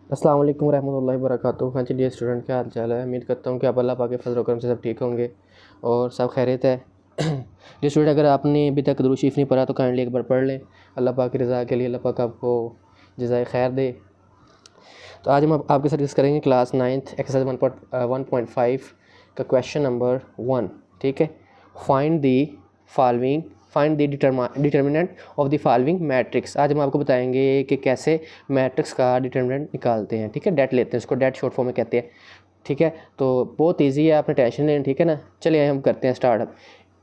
अस्सलाम वालेकुम रहमतुल्लाहि व बरकातुहू। हाँ जी डियर स्टूडेंट, क्या हाल चाल है। उम्मीद करता हूँ कि आप अल्लाह पाक के फजल व करम से सब ठीक होंगे और सब खैरियत है। डियर स्टूडेंट, अगर आपने अभी तक दुरूद शरीफ नहीं पढ़ा तो काइंडली एक बार पढ़ लें। अल्लाह पाक की रज़ा के लिए अल्लाह पाक आपको जज़ाए खैर दे। तो आज हम आपके साथ डिस्कस करेंगे क्लास 9th एक्सरसाइज 1.5 का क्वेश्चन नंबर 1। ठीक है, find the determinant of the following matrix. आज हम आपको बताएंगे कि कैसे मैट्रिक्स का डिटर्मिनेंट निकालते हैं। ठीक है, डेट लेते हैं, उसको डेट शॉर्ट फॉर्म में कहते हैं। ठीक है, तो बहुत ईजी है, आपने टेंशन लेनी। ठीक है ना, चलिए हम करते हैं स्टार्ट। अब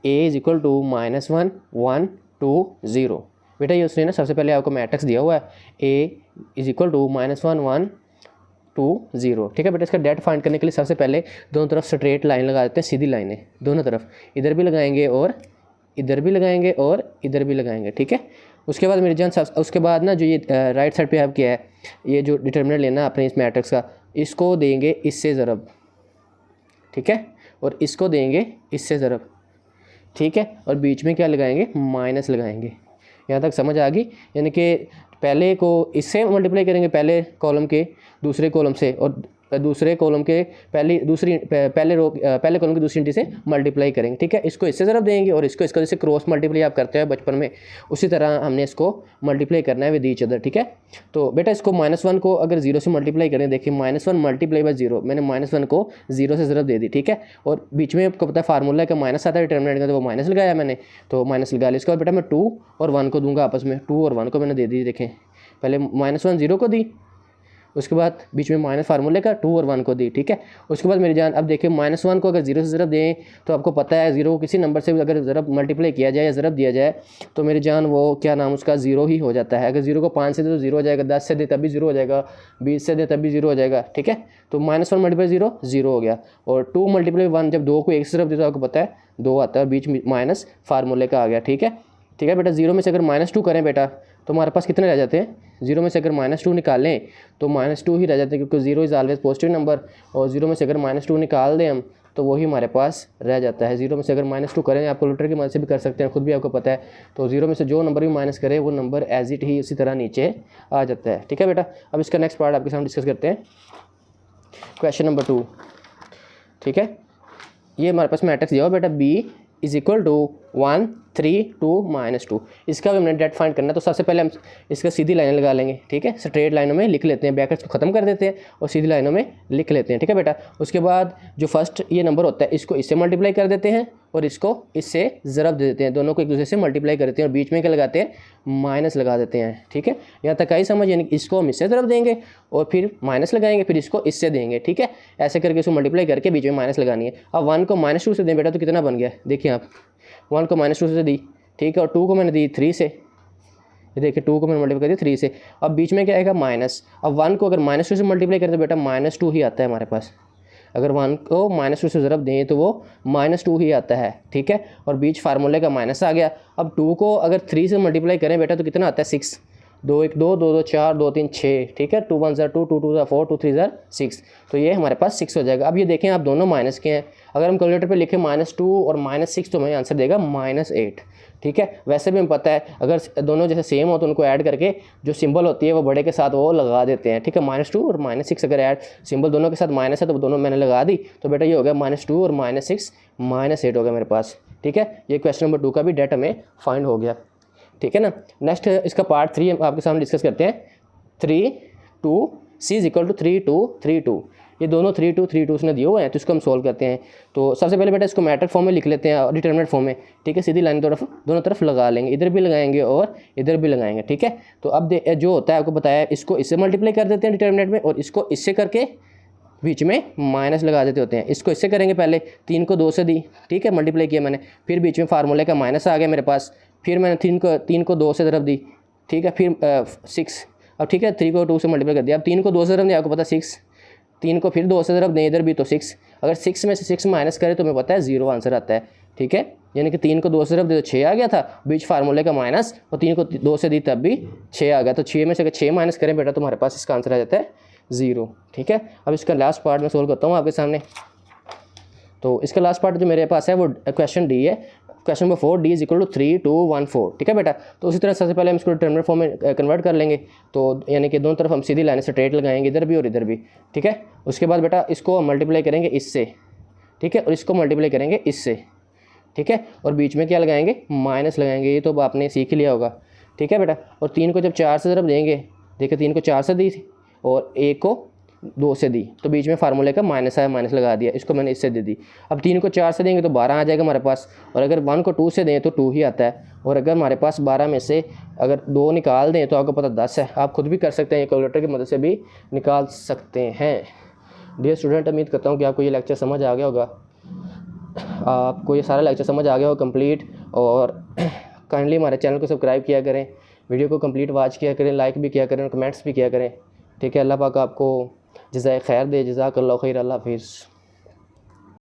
a इज इक्वल टू -1 1 2 0। बेटा ये उसने ना सबसे पहले आपको मैट्रिक्स दिया हुआ है, a इज इक्वल टू -1 1 2 0। ठीक है बेटा, इसका डेट फाइंड करने के लिए सबसे पहले दोनों तरफ स्ट्रेट लाइन लगा देते हैं, सीधी लाइनें दोनों तरफ, इधर भी लगाएंगे और इधर भी लगाएंगे और इधर भी लगाएंगे। ठीक है, उसके बाद मेरी जान उसके बाद ना जो ये राइट साइड पे आप क्या है, ये जो डिटर्मिनेंट लेना अपने इस मैट्रिक्स का, इसको देंगे इससे ज़रब। ठीक है, और इसको देंगे इससे ज़रब। ठीक है, और बीच में क्या लगाएंगे, माइनस लगाएंगे। यहाँ तक समझ आ गई। यानी कि पहले को इससे मल्टीप्लाई करेंगे, पहले कॉलम के दूसरे कॉलम से, और दूसरे कॉलम के पहले कॉलम की दूसरी एंट्री से मल्टीप्लाई करेंगे। ठीक है, इसको इससे ज़रब देंगे और इसको जैसे क्रॉस मल्टीप्लाई आप करते हैं बचपन में, उसी तरह हमने इसको मल्टीप्लाई करना है विद ईच अदर। ठीक है, तो बेटा इसको -1 को अगर 0 से मल्टीप्लाई करें, देखिए -1 मल्टीप्लाई बाय 0, मैंने -1 को 0 से ज़रब दे दी। ठीक है, और बीच में आपको पता है फार्मूला का माइनस आता है डिटर्मिनेंट का, तो वो माइनस लगाया मैंने, तो माइनस लगा लिया। इसके बाद बेटा मैं 2 और 1 को दूंगा आपस में, 2 और 1 को मैंने दे दी। देखें, पहले -1 0 को दी, उसके बाद बीच में माइनस फार्मूले का 2 और 1 को दी। ठीक है, उसके बाद मेरी जान अब देखिए -1 को अगर 0 से ज़रब दें तो आपको पता है 0 को किसी नंबर से अगर ज़रब मल्टीप्लाई किया जाए या ज़रब दिया जाए तो मेरी जान वो क्या नाम उसका 0 ही हो जाता है। अगर 0 को 5 से दे तो 0 हो जाएगा, 10 से दे तब भी 0 हो जाएगा, 20 से दे तब भी 0 हो जाएगा। ठीक है, तो -1 मल्टीप्लाई 0 0 हो गया, और 2 मल्टीप्लाई 1, जब 2 को 1 से ज़रब दे तो आपको पता है 2 आता है, बीच में माइनस फार्मूले का आ गया। ठीक है, ठीक है बेटा, 0 में से अगर -2 करें बेटा तो हमारे पास कितने रह जाते हैं, 0 में से अगर -2 निकालें तो -2 ही रह जाते हैं, क्योंकि 0 इज़ ऑलवेज पॉजिटिव नंबर, और 0 में से अगर -2 निकाल दें हम तो वही हमारे पास रह जाता है। 0 में से अगर -2 करें, आप कैलकुलेटर की मदद से भी कर सकते हैं, खुद भी आपको पता है, तो 0 में से जो नंबर भी माइनस करे वो नंबर एज इट ही उसी तरह नीचे आ जाता है। ठीक है बेटा, अब इसका नेक्स्ट पार्ट आपके सामने डिस्कस करते हैं, क्वेश्चन नंबर 2। ठीक है, ये हमारे पास मैट्रिक्स दिया हुआ बेटा, b इज इक्वल टू 1 3 2 -2। इसका भी हमने डेट फाइंड करना है, तो सबसे पहले हम इसका सीधी लाइनें लगा लेंगे। ठीक है, स्ट्रेट लाइनों में लिख लेते हैं, ब्रैकेट्स को ख़त्म कर देते हैं और सीधी लाइनों में लिख लेते हैं। ठीक है बेटा, उसके बाद जो फर्स्ट ये नंबर होता है इसको इससे मल्टीप्लाई कर देते हैं और इसको इससे ज़रब दे देते हैं, दोनों को एक दूसरे से मल्टीप्लाई कर देते हैं और बीच में क्या लगाते हैं, माइनस लगा देते हैं। ठीक है, यहाँ तक आई समझ, यानी इसको हम इससे ज़रब देंगे और फिर माइनस लगाएंगे, फिर इसको इससे देंगे। ठीक है, ऐसे करके इसको मल्टीप्लाई करके बीच में माइनस लगानी है। अब 1 को -2 से दें बेटा तो कितना बन गया, देखिए आप, 1 को -2 से दी, ठीक है, और 2 को मैंने दी 3 से, ये देखिए 2 को मैंने मल्टीप्लाई कर दी 3 से। अब बीच में क्या आएगा, माइनस। अब 1 को अगर -2 से मल्टीप्लाई करें तो बेटा -2 ही आता है हमारे पास। अगर 1 को -2 से ज़रब दें तो वो -2 ही आता है। ठीक है, और बीच फार्मूले का माइनस आ गया। अब 2 को अगर 3 से मल्टीप्लाई करें बेटा तो कितना आता है, 6, 2 1 2 2 2 4 2 3 6। ठीक है, 2 1 2 2 2 4 2 3 6, तो ये हमारे पास 6 हो जाएगा। अब ये देखें आप दोनों माइनस के हैं, अगर हम कैलकुलेटर पे लिखें -2 और -6 तो हमें आंसर देगा -8। ठीक है, वैसे भी हमें पता है अगर दोनों जैसे सेम हो तो उनको ऐड करके जो सिंबल होती है वो बड़े के साथ वो लगा देते हैं। ठीक है, -2 और -6 अगर ऐड सिंबल दोनों के साथ माइनस है तो दोनों मैंने लगा दी, तो बेटा ये हो गया -2 और -6 -8 हो गया मेरे पास। ठीक है, ये क्वेश्चन नंबर 2 का भी डेट हमें फाइंड हो गया। ठीक है ना, नेक्स्ट इसका पार्ट 3 हम आपके सामने डिस्कस करते हैं। 3 2 c इज इक्वल टू 3 2 3 2, ये दोनों 3 2 3 2 उसने दिए हुए हैं, तो इसको हम सोल्व करते हैं। तो सबसे पहले बेटा इसको मैट्रिक फॉर्म में लिख लेते हैं और डिटर्मिनेंट फॉर्म में। ठीक है, सीधी लाइन दोनों तरफ लगा लेंगे, इधर भी लगाएंगे और इधर भी लगाएंगे। ठीक है, तो अब जो होता है आपको बताया, इसको इससे मल्टीप्लाई कर देते हैं डिटर्मिनेंट में और इसको इससे करके बीच में माइनस लगा देते होते हैं। इसको इससे करेंगे, पहले 3 को 2 से दी, ठीक है, मल्टीप्लाई किया मैंने, फिर बीच में फार्मूले का माइनस आ गया मेरे पास, फिर मैंने 3 को 2 से ज़रब दी। ठीक है, फिर 6, अब ठीक है 3 को 2 से मल्टीप्लाई कर दिया, अब 3 को 2 से ज़रब दिया, आपको पता 6, 3 को फिर 2 से ज़रब दें, इधर भी तो 6, अगर 6 में से 6 माइनस करें तो हमें पता है 0 आंसर आता है। ठीक है, यानी कि 3 को 2 से ज़रब दे तो 6 आ गया था, बीच फार्मूले का माइनस, और 3 को 2 से दी तब भी 6 आ गया, तो 6 में से अगर 6 माइनस करें बेटा तो हमारे पास इसका आंसर आ जाता है 0। ठीक है, अब इसका लास्ट पार्ट मैं सोल्व करता हूँ आपके सामने। तो इसका लास्ट पार्ट जो मेरे पास है वो क्वेश्चन डी है, question number 4 d is equal to 3 2 1 4, ठीक है बेटा। तो उसी तरह सबसे पहले हम इसको डिटरमिनेंट फॉर्म में कन्वर्ट कर लेंगे, तो यानी कि दोनों तरफ हम सीधी लाइन स्ट्रेट लगाएंगे, इधर भी और इधर भी, ठीक है। उसके बाद बेटा इसको मल्टीप्लाई करेंगे इससे, ठीक है, और इसको मल्टीप्लाई करेंगे इससे, ठीक है, और बीच में क्या लगाएंगे, माइनस लगाएंगे, ये तो आपने सीख ही लिया होगा, ठीक है बेटा। और 3 को जब 4 से ज़रब देंगे, देखिए 3 को 4 से दी और 1 को 2 से दी, तो बीच में फार्मूले का माइनस आया, माइनस लगा दिया, इसको मैंने इससे दे दी। अब 3 को 4 से देंगे तो 12 आ जाएगा हमारे पास, और अगर 1 को 2 से दें तो 2 ही आता है, और अगर हमारे पास 12 में से अगर 2 निकाल दें तो आपको पता 10 है। आप खुद भी कर सकते हैं, ये कैलकुलेटर की मदद से भी निकाल सकते हैं। डियर स्टूडेंट, उम्मीद करता हूँ कि आपको ये लेक्चर समझ आ गया होगा, आपको ये सारा लेक्चर समझ आ गया होगा कंप्लीट। और काइंडली हमारे चैनल को सब्सक्राइब किया करें, वीडियो को कंप्लीट वॉच किया करें, लाइक भी किया करें और कमेंट्स भी किया करें, ठीक है। अल्लाह पाक आपको जज़ाए खैर दे, जज़ाकल्लाहु खैर, अल्लाह हाफिज़।